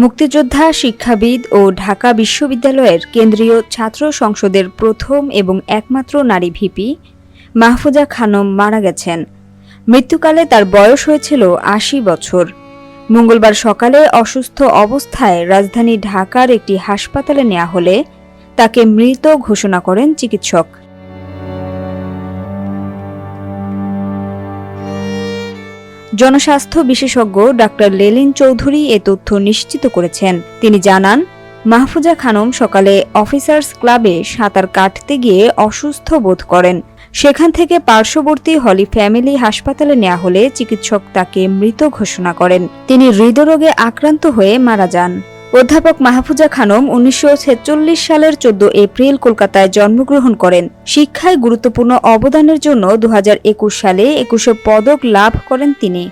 মুক্তিযোদ্ধা, শিক্ষাবিদ ও ঢাকা বিশ্ববিদ্যালয়ের কেন্দ্রীয় ছাত্র সংসদের প্রথম এবং একমাত্র নারী ভিপি মাহফুজা খানম মারা গেছেন। মৃত্যুকালে তার বয়স হয়েছিল ৮০ বছর। মঙ্গলবার সকালে অসুস্থ অবস্থায় রাজধানী ঢাকার একটি হাসপাতালে নেওয়া হলে তাকে মৃত ঘোষণা করেন চিকিৎসক। জনস্বাস্থ্য বিশেষজ্ঞ ডাক্তার লেলিন চৌধুরী এ তথ্য নিশ্চিত করেছেন। তিনি জানান, মাহফুজা খানম সকালে অফিসার্স ক্লাবে সাঁতার কাটতে গিয়ে অসুস্থ বোধ করেন। সেখান থেকে পার্শ্ববর্তী হলি ফ্যামিলি হাসপাতালে নেওয়া হলে চিকিৎসক তাকে মৃত ঘোষণা করেন। তিনি হৃদরোগে আক্রান্ত হয়ে মারা যান। অধ্যাপক মাহফুজা খানম ১৯৪৬ সালের ১৪ এপ্রিল কলকাতায় জন্মগ্রহণ করেন। শিক্ষায় গুরুত্বপূর্ণ অবদানের জন্য ২০২১ সালে ২১ পদক লাভ করেন তিনি।